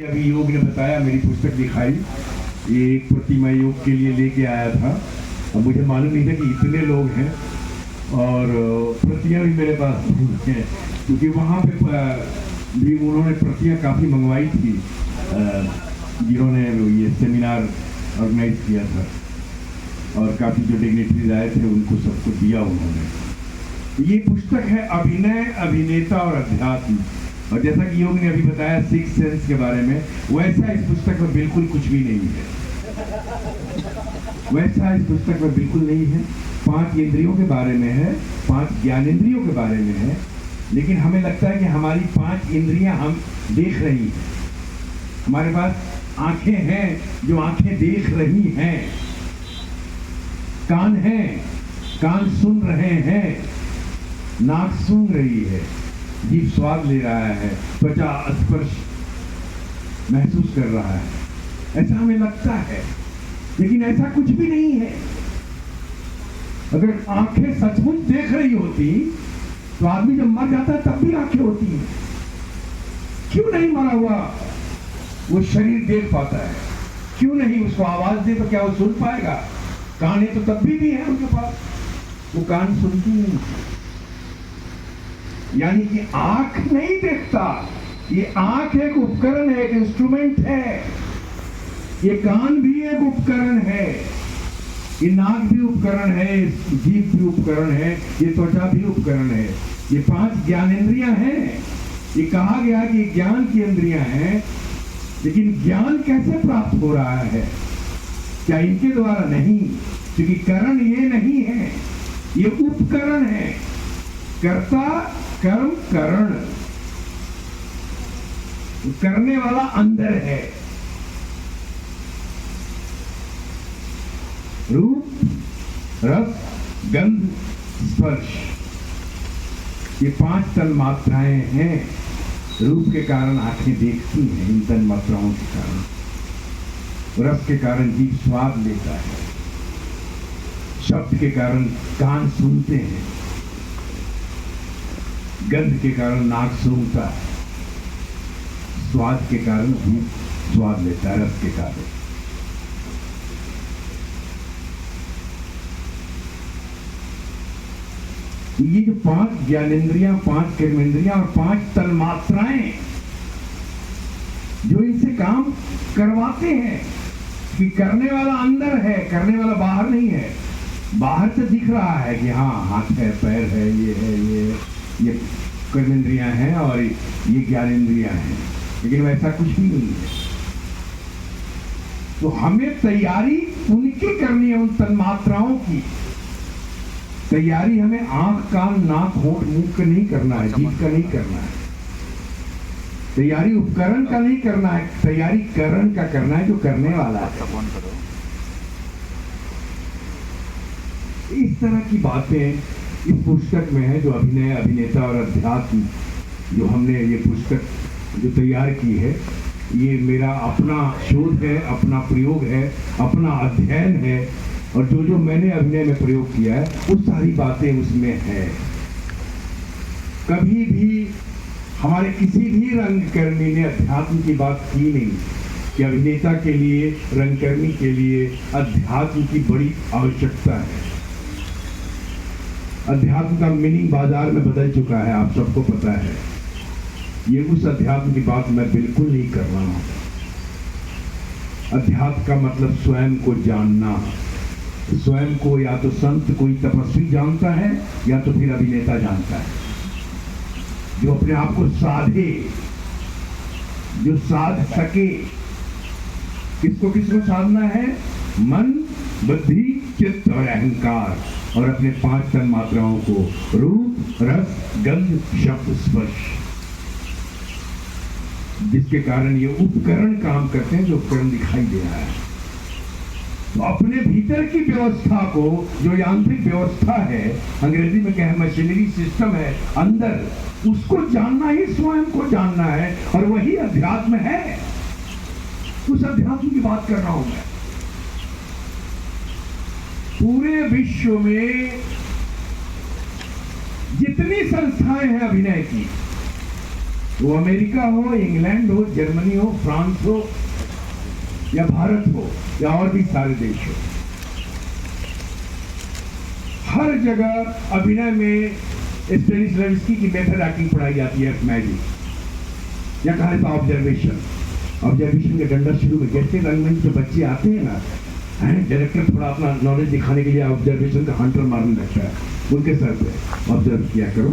अभी योग ने बताया, मेरी पुस्तक दिखाई, ये एक प्रतिमा योग के लिए लेके आया था। अब मुझे मालूम नहीं था कि इतने लोग हैं और प्रतियां भी मेरे पास नहीं हैं, क्योंकि वहाँ पे भी उन्होंने प्रतियां काफ़ी मंगवाई थी जिन्होंने ये सेमिनार ऑर्गेनाइज किया था, और काफ़ी जो डिग्नेटरीज आए थे उनको सबको दिया उन्होंने। ये पुस्तक है अभिनय, अभिनेता और अध्यात्म। और जैसा कि योग ने अभी बताया सिक्स सेंस के बारे में, वैसा इस पुस्तक में बिल्कुल कुछ भी नहीं है। वैसा इस पुस्तक में बिल्कुल नहीं है। 5 इंद्रियों के बारे में है, 5 ज्ञानेंद्रियों के बारे में है, लेकिन हमें लगता है कि हमारी 5 इंद्रियां हम देख रही हैं। हमारे पास आंखें हैं जो आंखें देख रही हैं, कान हैं, कान सुन रहे हैं, नाक सूंघ रही है, जीभ स्वाद ले रहा है, त्वचा स्पर्श महसूस कर रहा है। ऐसा हमें लगता है, लेकिन ऐसा कुछ भी नहीं है। अगर आंखें सचमुच देख रही होती तो आदमी जब मर जाता है तब भी आंखें होती हैं। क्यों नहीं मरा हुआ वो शरीर देख पाता है? क्यों नहीं? उसको आवाज दे तो क्या वो सुन पाएगा? कान तो तब भी है उनके पास, वो कान सुनती नहीं। यानी कि आंख नहीं देखता, ये आंख एक उपकरण है, एक इंस्ट्रूमेंट है। ये कान भी एक उपकरण है, ये नाक भी उपकरण है, जीभ भी उपकरण है, ये त्वचा भी उपकरण है। ये 5 ज्ञानेंद्रियां हैं। ये कहा गया कि ज्ञान की इंद्रियां हैं, लेकिन ज्ञान कैसे प्राप्त हो रहा है? क्या इनके द्वारा? नहीं, क्योंकि करण ये नहीं है, ये उपकरण है। कर्ता कर्म करण, करने वाला अंदर है। रूप, रस, गंध, स्पर्श, ये 5 तन मात्राएं हैं। रूप के कारण आंखें देखती हैं, इन तन मात्राओं के कारण। रस के कारण जीभ स्वाद लेता है, शब्द के कारण कान सुनते हैं, गंध के कारण नाक सूंघता है, स्वाद के कारण जीभ स्वाद लेता है, रस के कारण। ये जो 5 ज्ञानेंद्रियां, 5 कर्मेंद्रियां और 5 तन्मात्राएं जो इनसे काम करवाते हैं, कि करने वाला अंदर है, करने वाला बाहर नहीं है। बाहर से दिख रहा है कि हाँ हाथ है, पैर है, ये है, ये कर्मेंद्रियां हैं और ये ज्ञानेंद्रियां हैं, लेकिन वैसा कुछ भी नहीं है। तो हमें तैयारी उनकी करनी है, उन तन्मात्राओं की तैयारी। हमें आंख, कान, नाक, होंठ, मुंह का नहीं करना है, जीभ का नहीं करना है। तैयारी उपकरण का नहीं करना है, तैयारी करण का करना है, जो करने वाला है। इस तरह की बातें इस पुस्तक में है, जो अभिनय, अभिनेता और अध्यात्म, जो हमने ये पुस्तक जो तैयार की है, ये मेरा अपना शोध है, अपना प्रयोग है, अपना अध्ययन है। और जो जो मैंने अभिनय में प्रयोग किया है वो सारी बातें उसमें है। कभी भी हमारे किसी भी रंगकर्मी ने अध्यात्म की बात की नहीं, कि अभिनेता के लिए, रंगकर्मी के लिए अध्यात्म की बड़ी आवश्यकता है। अध्यात्म का मीनिंग बाजार में बदल चुका है, आप सबको पता है। ये उस अध्यात्म की बात मैं बिल्कुल नहीं कर रहा हूं। अध्यात्म का मतलब स्वयं को जानना। स्वयं को या तो संत, कोई तपस्वी जानता है, या तो फिर अभिनेता जानता है, जो अपने आप को साधे, जो साध सके। किसको किसको साधना है? मन, बुद्धि, चित्त और अहंकार, और अपने 5 तन मात्राओं को, रूप, रस, गंध, शब्द, स्पर्श, जिसके कारण ये उपकरण काम करते हैं, जो उपकरण दिखाई दे रहा है। तो अपने भीतर की व्यवस्था को, जो यांत्रिक व्यवस्था है, अंग्रेजी में कहें मशीनरी सिस्टम है अंदर, उसको जानना ही स्वयं को जानना है, और वही अध्यात्म है। उस अध्यात्म की बात कर रहा हूं मैं। पूरे विश्व में जितनी संस्थाएं हैं अभिनय की, वो अमेरिका हो, इंग्लैंड हो, जर्मनी हो, फ्रांस हो या भारत हो या और भी सारे देश हो, हर जगह अभिनय में स्टेनिस्लविस्की की मेथड एक्टिंग पढ़ाई जाती है, मैजिक या कहा था ऑब्जर्वेशन के डंडा शुरू में। जैसे रंगमंच पे बच्चे आते हैं ना, डायरेक्टर थोड़ा अपना नॉलेज दिखाने के लिए ऑब्जर्वेशन का हंटर मारने लगता है उनके सर पे। ऑब्जर्व किया करो,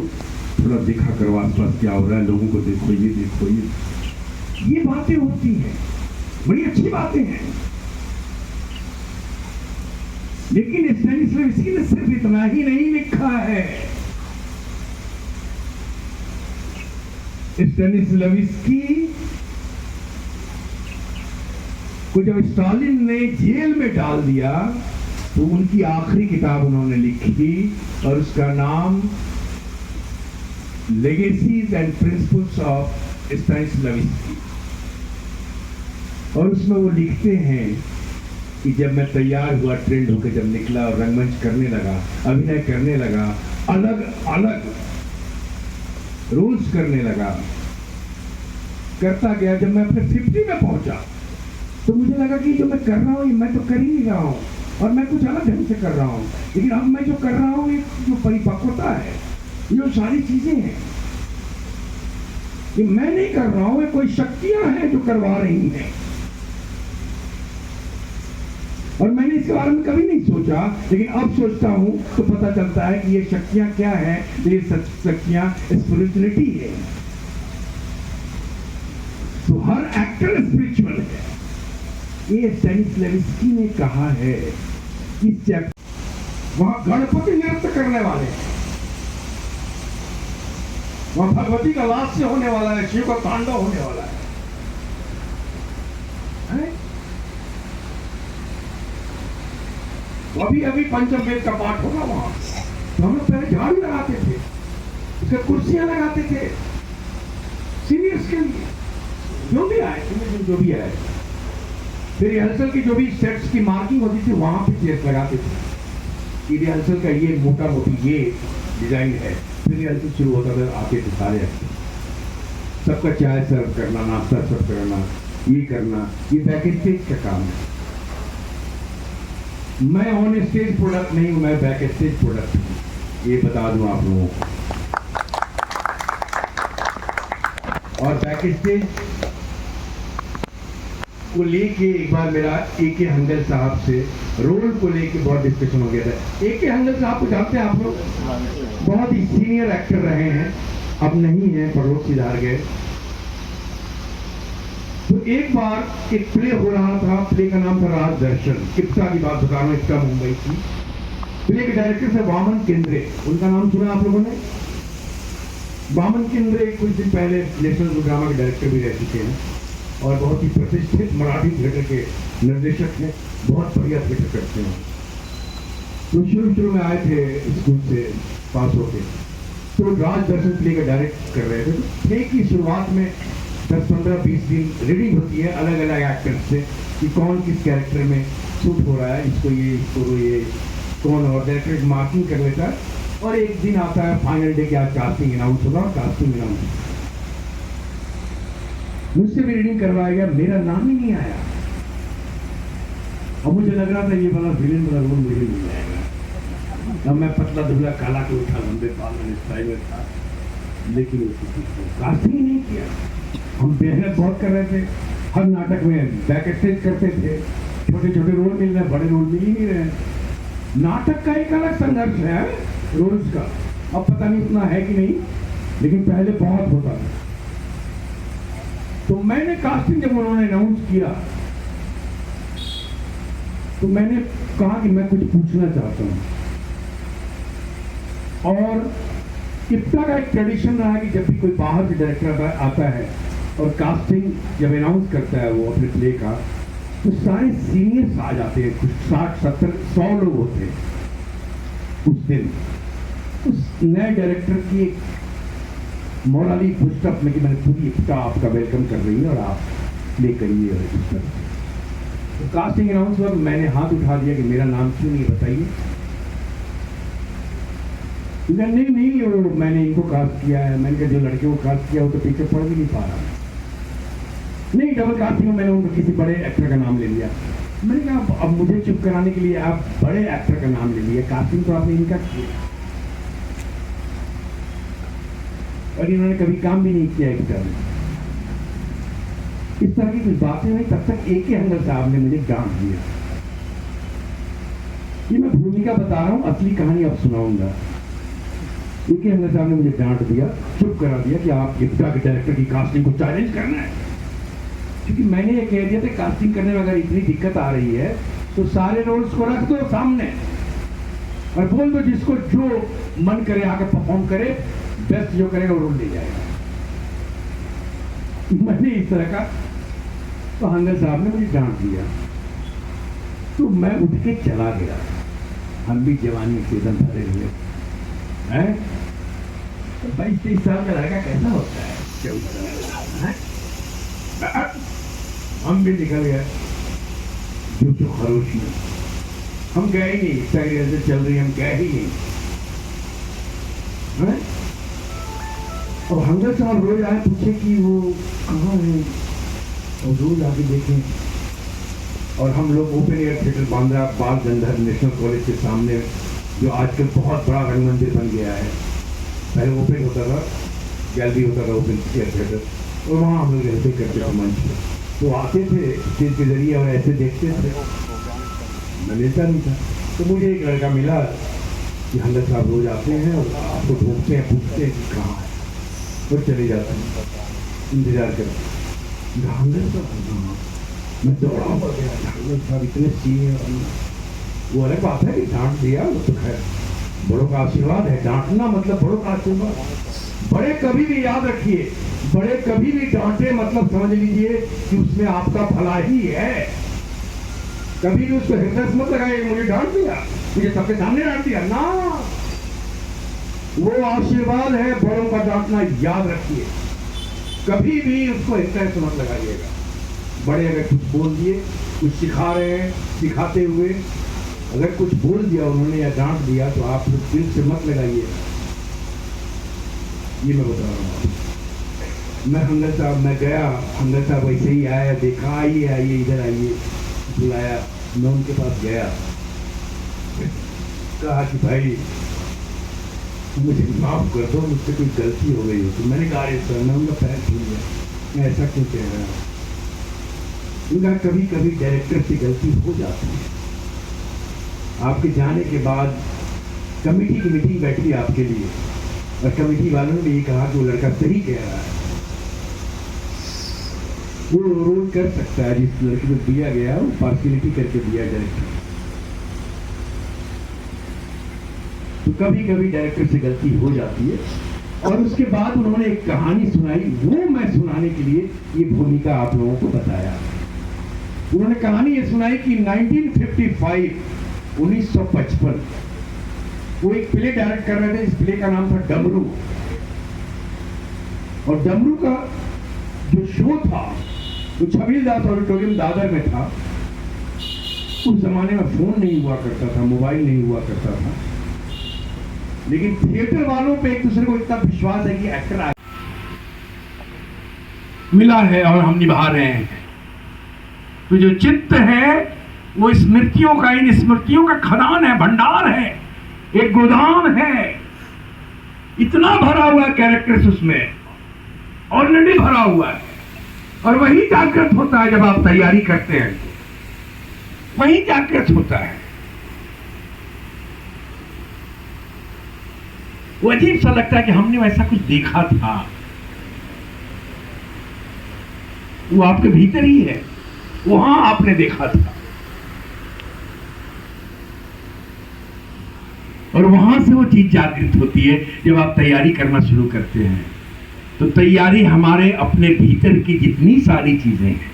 थोड़ा देखा करो आसपास क्या हो रहा है, लोगों को देखो, ये बातें होती हैं, बड़ी अच्छी बातें हैं। लेकिन स्टेनिस्लविस्की ने सिर्फ इतना ही नहीं लिखा है। स्टेनिस्लविस्की को जब स्टालिन ने जेल में डाल दिया तो उनकी आखिरी किताब उन्होंने लिखी और उसका नाम लेगेसीज एंड प्रिंसिपल्स ऑफ स्टेनिस्लविस्की। और उसमें वो लिखते हैं कि जब मैं तैयार हुआ, ट्रेंड होकर जब निकला और रंगमंच करने लगा, अभिनय करने लगा, अलग अलग रोल्स करने लगा, करता गया, जब मैं अपने 50 में पहुंचा तो मुझे लगा कि जो मैं कर रहा हूँ मैं तो कर ही नहीं रहा हूँ और मैं कुछ अलग ढंग से कर रहा हूँ। लेकिन अब मैं जो कर रहा हूँ, ये जो परिपक्वता है, जो सारी चीजें हैं, ये मैं नहीं कर रहा हूँ, ये कोई शक्तियां हैं जो करवा रही हैं। और मैंने इसके बारे में कभी नहीं सोचा, लेकिन अब सोचता हूं तो पता चलता है कि ये शक्तियां क्या है। ये शक्तियां स्पिरिचुअलिटी है। तो हर एक्टर स्पिरिचुअल है। ये स्टेनिस्लविस्की ने कहा है कि वहां गणपति नृत्य करने वाले हैं, वहां भगवती का लास्य होने वाला है, शिव का तांडव होने वाला है? अभी अभी पंचम वेद का पाठ होगा वहां, तो हम लोग पहले झाड़ू लगाते थे, उसके कुर्सियां लगाते थे सीनियर्स के लिए, जो भी आए, जो भी आए। फिर रिहर्सल की जो भी सेट्स की मार्किंग होती थी वहां पे चेयर लगाते थे कि रिहर्सल का ये मोटा मोटी ये डिजाइन है। फिर रिहर्सल शुरू होता था, आते थे सारे एक्टर, सबका चाय सर्व करना, नाश्ता सर्व करना, ये करना, ये बैक स्टेज का काम है। मैं ऑन स्टेज प्रोडक्ट नहीं हूं, मैं बैक स्टेज प्रोडक्ट हूं, ये बता दूं आप लोगों को। और बैक स्टेज को लेके एक बार मेरा ए.के. हंगल साहब से रोल को लेके बहुत डिस्कशन हो गया था। ए.के. हंगल साहब को जानते हैं आप लोग, बहुत ही सीनियर एक्टर रहे हैं, अब नहीं है, पड़ोस सिधार गए। तो एक बार एक प्ले हो रहा था, प्ले का नाम था राज दर्शन, इप्सा की बात बता रहा हूँ, इप्सा मुंबई की। प्ले के डायरेक्टर थे वामन केंद्रे, उनका नाम सुना आप लोगों ने? वामन केंद्रे कुछ दिन पहले नेशनल ड्रामा के डायरेक्टर भी रह चुके हैं और बहुत ही प्रतिष्ठित मराठी थिएटर के निर्देशक हैं, बहुत बढ़िया थिएटर करते हैं। तो शुरू में आए थे स्कूल से पास होके, तो राज दर्शन प्ले का डायरेक्ट कर रहे थे। तो प्ले की शुरुआत में 10-15-20 दिन रीडिंग होती है अलग अलग एक्टर्स से कि कौन किस कैरेक्टर में सूट हो रहा है, इसको ये कौन, और डायरेक्टर मार्किंग कर लेता है। और एक दिन आता है फाइनल डे के, आज कास्टिंग अनाउंस होगा, कास्टिंग अनाउंस मुझसे भी रीडिंग करवाया गया, मेरा नाम ही नहीं आया। और मुझे लग रहा था ये वाला विलेन वाला रोल मुझे मिल जाएगा। अब मैं पतला दुबला काला के उठा, लंबे बाल में स्टाइल में था, लेकिन कास्टिंग ही नहीं किया। हम मेहनत बहुत कर रहे थे, हर नाटक में बैक स्टेज करते थे, छोटे छोटे रोल मिल रहे, बड़े रोल मिल ही नहीं रहे। नाटक का एक अलग संघर्ष है रोल्स का, अब पता नहीं उतना है कि नहीं, लेकिन पहले बहुत होता था। तो मैंने कास्टिंग जब उन्होंने अनाउंस किया तो मैंने कहा कि मैं कुछ पूछना चाहता हूं। और इप्सा का एक ट्रेडिशन रहा है कि जब भी कोई बाहर से डायरेक्टर आता है और कास्टिंग जब अनाउंस करता है वो अपने प्ले का, तो सारे सीनियर्स आ जाते हैं, कुछ 60-70-100 लोग होते हैं उस दिन। उस नए डायरेक्टर की एक मोराली पुस्तक में कि मैंने पूरी इप्सा आपका वेलकम कर रही है और आप प्ले करिए। और इस तरह तो कास्टिंग अनाउंस हुआ तो मैंने हाथ उठा दिया कि मेरा नाम क्यों नहीं बताइए। नहीं नहीं, वो मैंने इनको कास्ट किया है। मैंने कहा जो लड़के को कास्ट किया वो तो पीछे पढ़ भी नहीं पा रहा है। नहीं, डबल कास्टिंग में मैंने उनको किसी बड़े एक्टर का नाम ले लिया। मैंने कहा अब मुझे चुप कराने के लिए आप बड़े एक्टर का नाम ले लिया, कास्टिंग तो आपने इनका किया और इन्होंने कभी काम भी नहीं किया एक्टर में। इस तरह की कुछ बातें हुई, तब तक AK हंगल साहब ने मुझे डांट दिया। ये मैं भूमिका बता रहा हूं, असली कहानी अब सुनाऊंगा। AK हंगल साहब ने मुझे डांट दिया, चुप करा दिया कि आप गिफ्टा के डायरेक्टर की कास्टिंग को चैलेंज करना है। क्योंकि मैंने ये कह दिया था कास्टिंग करने में अगर इतनी दिक्कत आ रही है तो सारे रोल्स को रख दो सामने और बोल दो जिसको जो मन करे आके परफॉर्म करे, बेस्ट जो करेगा वो रोल ले जाएगा। मैंने इस तरह का, तो हंगल साहब ने मुझे डांट दिया तो मैं उठ के चला गया। हम भी जवानी सीजन भरे हुए हैं, तो 22-23 साल का लड़का कैसा होता है, 14 हम भी निकल गए जो खरोश में। हम गए ही नहीं, साइड से चल रही, हम गए ही नहीं। और हंगल साहब रोज आए, पूछे कि वो कहाँ है, और रोज आके देखें। और हम लोग ओपन एयर थिएटर बांद्रा बाल गंधर्व नेशनल कॉलेज के सामने, जो आजकल बहुत बड़ा रंग मंदिर बन गया है, पहले ओपन होता था, गैलरी होता था ओपन एयर थिएटर, और वहाँ हम लोग रहते करते थे मंच पे। तो आते थे स्टेज के जरिए और ऐसे देखते थे। मैं लेता नहीं था, तो मुझे एक लड़का मिला कि हंगल साहब रोज आते हैं और आपको ढूंढते हैं, पूछते हैं कि कहाँ है, और चले जाते हैं इंतजार करते। हंगल साहब, मैं दौड़ा हुआ गया, हंगल साहब इतने सीनियर। वो अलग बात है कि डांट दिया, वो तो खैर बड़ों का आशीर्वाद है, डांटना मतलब बड़ों का आशीर्वाद। बड़े कभी भी याद रखिए, बड़े कभी भी डांटे मतलब समझ लीजिए कि उसमें आपका भला ही है। कभी भी उसको हृदय मत लगाइए, मुझे डांट दिया, मुझे सबके सामने डांट दिया ना, वो आशीर्वाद है। बड़ों का डांटना याद रखिए, कभी भी उसको हृदय से मत लगाइएगा। बड़े अगर कुछ बोल दिए, कुछ सिखा रहे हैं, सिखाते हुए अगर कुछ बोल दिया उन्होंने या डांट दिया तो आप दिल से मत लगाइए। ये मैं बता रहा हूँ। मैं हंगल साहब, मैं गया, हंगल साहब वैसे ही आया, देखा आइए आइए इधर आइए, बुलाया। मैं उनके पास गया, कहा कि भाई मुझे माफ कर दो, मुझसे कोई गलती हो गई हो। तो मैंने कहा अरे सर, मैं उनका पैर छू लिया, मैं ऐसा क्यों कह रहा हूँ। उनका कभी कभी डायरेक्टर से गलती हो जाती है। आपके जाने के बाद कमेटी की मीटिंग बैठी आपके लिए और कमेटी वालों ने ये कहा कि वो लड़का सही कह रहा है, वो रोल कर सकता है, जिस लड़के को दिया गया वो पार्शियलिटी करके दिया डायरेक्टर। तो कभी कभी डायरेक्टर से गलती हो जाती है। और उसके बाद उन्होंने एक कहानी सुनाई, वो मैं सुनाने के लिए ये भूमिका आप लोगों को बताया। उन्होंने कहानी ये सुनाई कि 1955 वो एक प्ले डायरेक्ट कर रहे थे। इस प्ले का नाम था डमरू, और डमरू का जो शो था वो छबीलदास ऑडिटोरियम दादर में था। उस जमाने में फोन नहीं हुआ करता था, मोबाइल नहीं हुआ करता था, लेकिन थिएटर वालों पे एक दूसरे को इतना विश्वास है कि एक्टर मिला है और हम निभा रहे हैं। तो जो चित्त है वो स्मृतियों का, इन स्मृतियों का खदान है, भंडार है, एक गोदाम है। इतना भरा हुआ है कैरेक्टर्स उसमें, ऑलरेडी भरा हुआ है। और वही जागृत होता है जब आप तैयारी करते हैं, वही जागृत होता है। वो अजीब सा लगता है कि हमने वैसा कुछ देखा था। वो आपके भीतर ही है, वहां आपने देखा था, और वहां से वो चीज जागृत होती है जब आप तैयारी करना शुरू करते हैं। तो तैयारी हमारे अपने भीतर की जितनी सारी चीजें हैं,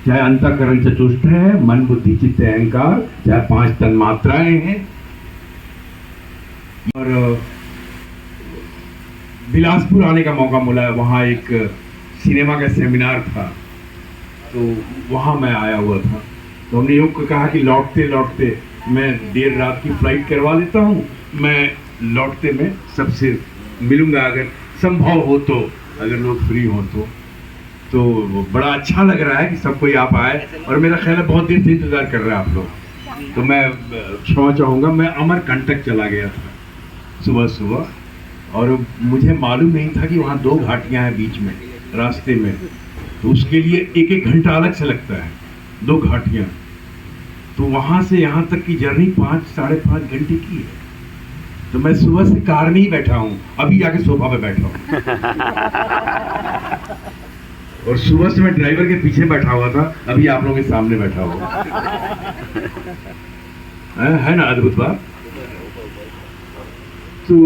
चाहे अंतःकरण चतुष्ट है, मन बुद्धि चित्त अहंकार, चाहे 5 तन्मात्राएं हैं। और बिलासपुर आने का मौका मिला, वहाँ एक सिनेमा का सेमिनार था, तो वहाँ मैं आया हुआ था। तो हमने योग को कहा कि लौटते लौटते मैं देर रात की फ्लाइट करवा देता हूँ, मैं लौटते मैं सबसे मिलूंगा अगर संभव हो तो, अगर लोग फ्री हो तो बड़ा अच्छा लग रहा है कि सब कोई आप आए, और मेरा ख्याल है बहुत दिन से इंतज़ार कर रहे हैं आप लोग। तो मैं क्षमा चाहूँगा, मैं अमरकंटक चला गया था सुबह सुबह, और मुझे मालूम नहीं था कि वहाँ 2 घाटियाँ हैं बीच में रास्ते में, तो उसके लिए 1-1 घंटा अलग से लगता है, 2 घाटियाँ। तो वहाँ से यहाँ तक की जर्नी 5-5.5 घंटे की है। तो मैं सुबह से कार में ही बैठा हूँ, अभी जाके सोफा पे बैठा हूँ। और सुबह से मैं ड्राइवर के पीछे बैठा हुआ था, अभी आप लोगों के सामने बैठा हुआ। है ना अद्भुत बात। तो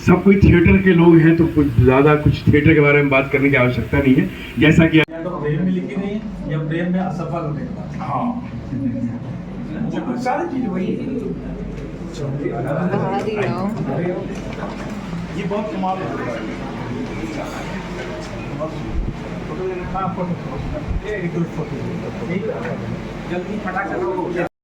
सब कोई थिएटर के लोग हैं, तो कुछ ज्यादा कुछ थिएटर के बारे में बात करने की आवश्यकता नहीं है। जैसा कि या तो प्रेम में लिखी नहीं है या प्रेम में असफल होने के बाद। हाँ, सारी चीज वही है। ये बहुत कमाल है। फोटो जल्दी फटाक